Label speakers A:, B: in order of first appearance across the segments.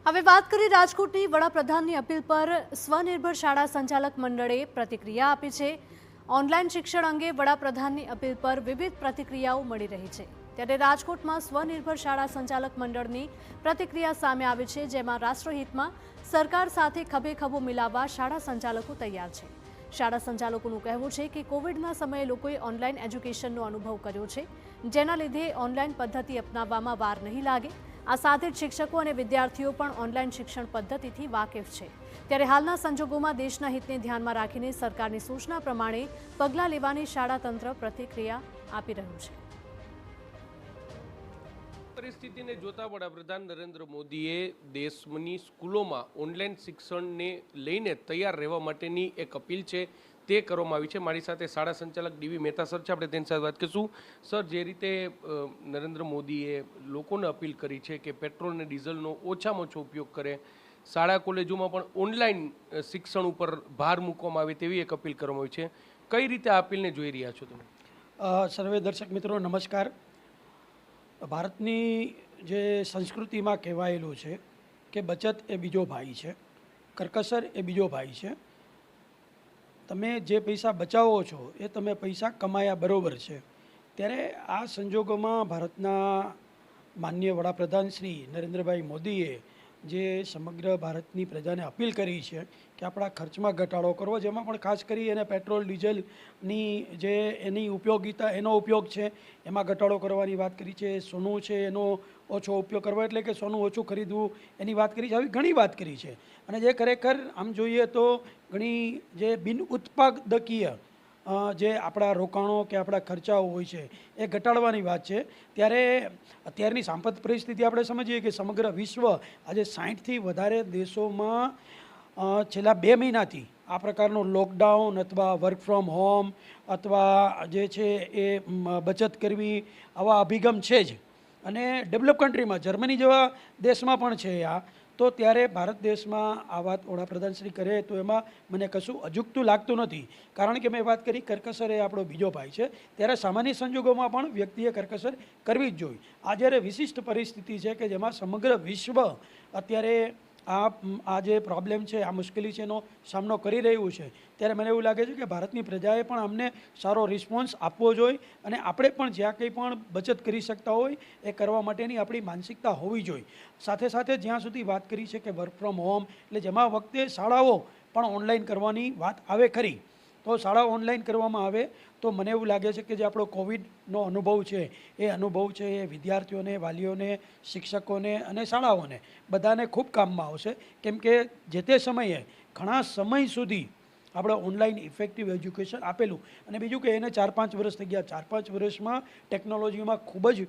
A: હવે વાત કરીએ રાજકોટની વડાપ્રધાનની અપીલ પર સ્વનિર્ભર શાળા સંચાલક મંડળે પ્રતિક્રિયા આપી છે। ઓનલાઈન શિક્ષણ અંગે વડાપ્રધાનની અપીલ પર વિવિધ પ્રતિક્રિયાઓ મળી રહી છે। ત્યારે રાજકોટમાં સ્વનિર્ભર શાળા સંચાલક મંડળની પ્રતિક્રિયા સામે આવી છે, જેમાં રાષ્ટ્રહિતમાં સરકાર સાથે ખભે ખભો મિલાવવા શાળા સંચાલકો તૈયાર છે। શાળા સંચાલકોનું કહેવું છે કે કોવિડના સમયે લોકોએ ઓનલાઈન એજ્યુકેશનનો અનુભવ કર્યો છે, જેના લીધે ઓનલાઈન પદ્ધતિ અપનાવવામાં વાર નહીં લાગે। આ સાથે જ શિક્ષકો અને વિદ્યાર્થીઓ પણ ઓનલાઈન શિક્ષણ પદ્ધતિથી વાકેફ છે। ત્યારે હાલના સંજોગોમાં દેશના હિતને ધ્યાનમાં રાખીને સરકારની સૂચના પ્રમાણે પગલાં લેવાની શાળા તંત્ર પ્રતિક્રિયા આપી રહ્યું છે।
B: પરિસ્થિતિને જોતા વડાપ્રધાન નરેન્દ્ર મોદીએ દેશની સ્કૂલોમાં ઓનલાઈન શિક્ષણને લઈને તૈયાર રહેવા માટેની એક અપીલ છે તે કરવામાં આવી છે। મારી સાથે શાળા સંચાલક ડીવી મહેતા સર છે, આપણે તેની સાથે વાત કરીશું। સર, જે રીતે નરેન્દ્ર મોદીએ લોકોને અપીલ કરી છે કે પેટ્રોલ અને ડીઝલનો ઓછામાં ઓછો ઉપયોગ કરે, શાળા કોલેજોમાં પણ ઓનલાઈન શિક્ષણ ઉપર ભાર મૂકવામાં આવે તેવી એક અપીલ કરવામાં આવી છે, કઈ રીતે આ અપીલને જોઈ રહ્યા છો તમે?
C: સર્વે દર્શક મિત્રો નમસ્કાર। ભારતની જે સંસ્કૃતિમાં કહેવાયેલું છે કે બચત એ બીજો ભાઈ છે, કરકસર એ બીજો ભાઈ છે। તમે જે પૈસા બચાવો છો એ તમે પૈસા કમાયા બરોબર છે। ત્યારે આ સંજોગોમાં ભારતના માનનીય વડાપ્રધાન શ્રી નરેન્દ્રભાઈ મોદીએ જે સમગ્ર ભારતની પ્રજાને અપીલ કરી છે કે આપણા ખર્ચમાં ઘટાડો કરવો, જેમાં પણ ખાસ કરી અને પેટ્રોલ ડીઝલની જે એની ઉપયોગિતા એનો ઉપયોગ છે એમાં ઘટાડો કરવાની વાત કરી છે। સોનું છે એનો ઓછો ઉપયોગ કરવો, એટલે કે સોનું ઓછું ખરીદવું એની વાત કરી છે। આવી ઘણી વાત કરી છે અને જે ખરેખર આમ જોઈએ તો ઘણી જે બિન ઉત્પાદકીય જે આપણા રોકાણો કે આપણા ખર્ચાઓ હોય છે એ ઘટાડવાની વાત છે। ત્યારે અત્યારની સાંપ્રત પરિસ્થિતિ આપણે સમજીએ કે સમગ્ર વિશ્વ આજે 60થી વધારે દેશોમાં છેલ્લા 2 મહિનાથી આ પ્રકારનો લોકડાઉન અથવા વર્ક ફ્રોમ હોમ અથવા જે છે એ બચત કરવી આવા અભિગમ છે જ। અને ડેવલપ કન્ટ્રીમાં જર્મની જેવા દેશમાં પણ છે આ। તો ત્યારે ભારત દેશમાં આ વાત વડાપ્રધાન શ્રી કરે તો એમાં મને કશું અજુગતું લાગતું નથી, કારણ કે મેં વાત કરી કરકસર એ આપણો બીજો ભાઈ છે। ત્યારે સામાન્ય સંજોગોમાં પણ વ્યક્તિએ કરકસર કરવી જ જોઈએ। આ જ્યારે વિશિષ્ટ પરિસ્થિતિ છે કે જેમાં સમગ્ર વિશ્વ અત્યારે આ જે પ્રોબ્લેમ છે, આ મુશ્કેલી છે એનો સામનો કરી રહ્યું છે, ત્યારે મને એવું લાગે છે કે ભારતની પ્રજાએ પણ અમને સારો રિસ્પોન્સ આપવો જોઈએ અને આપણે પણ જ્યાં કંઈ પણ બચત કરી શકતા હોય એ કરવા માટેની આપણી માનસિકતા હોવી જોઈએ। સાથે સાથે જ્યાં સુધી વાત કરી છે કે વર્ક ફ્રોમ હોમ, એટલે જેમાં વખતે શાળાઓ પણ ઓનલાઈન કરવાની વાત આવે ખરી, તો શાળાઓ ઓનલાઈન કરવામાં આવે તો મને એવું લાગે છે કે જે આપણો કોવિડનો અનુભવ છે એ અનુભવ છે એ વિદ્યાર્થીઓને, વાલીઓને, શિક્ષકોને અને શાળાઓને બધાને ખૂબ કામમાં આવશે। કેમ કે જે તે સમયે ઘણા સમય સુધી આપણે ઓનલાઈન ઇફેક્ટિવ એજ્યુકેશન આપેલું અને બીજું કે એને 4-5 વર્ષ થઈ ગયા। 4-5 વર્ષમાં ટેકનોલોજીમાં ખૂબ જ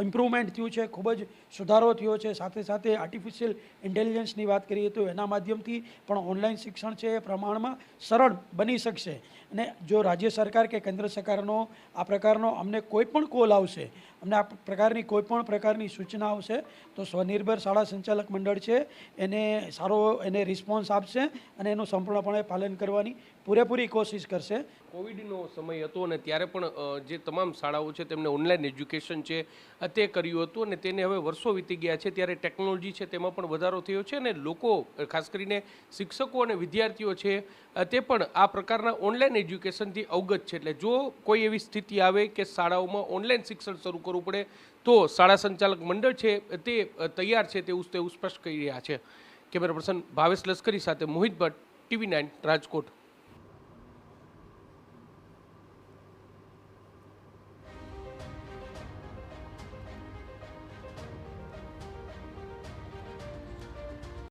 C: ઇમ્પ્રુવમેન્ટ થયું છે, ખૂબ જ સુધારો થયો છે। સાથે સાથે આર્ટિફિશિયલ ઇન્ટેલિજન્સની વાત કરીએ તો એના માધ્યમથી પણ ઓનલાઈન શિક્ષણ છે એ પ્રમાણમાં સરળ બની શકશે। અને જો રાજ્ય સરકાર કે કેન્દ્ર સરકારનો આ પ્રકારનો અમને કોઈ પણ કોલ આવશે, અમને આ પ્રકારની કોઈ પણ પ્રકારની સૂચના આવશે તો સ્વનિર્ભર શાળા સંચાલક મંડળ છે એને સારો એને રિસ્પોન્સ આપશે અને એનું સંપૂર્ણપણે પાલન કરવાની પૂરેપૂરી કોશિશ કરશે।
B: કોવિડનો સમય હતો અને ત્યારે પણ જે તમામ શાળાઓ છે તેમને ઓનલાઈન એજ્યુકેશન છે તે કર્યું હતું અને તેને હવે વર્ષો વીતી ગયા છે। ત્યારે ટેકનોલોજી છે તેમાં પણ વધારો થયો છે અને લોકો, ખાસ કરીને શિક્ષકો અને વિદ્યાર્થીઓ છે તે પણ આ પ્રકારના ઓનલાઈન એજ્યુકેશનથી અવગત છે। એટલે જો કોઈ એવી સ્થિતિ આવે કે શાળાઓમાં ઓનલાઈન શિક્ષણ શરૂ કરવું પડે તો શાળા સંચાલક મંડળ છે તે તૈયાર છે તેવું સ્પષ્ટ કરી રહ્યા છે। કેમેરા પર્સન ભાવેશ લશ્કરી સાથે મોહિત ભટ્ટ, TV9 રાજકોટ।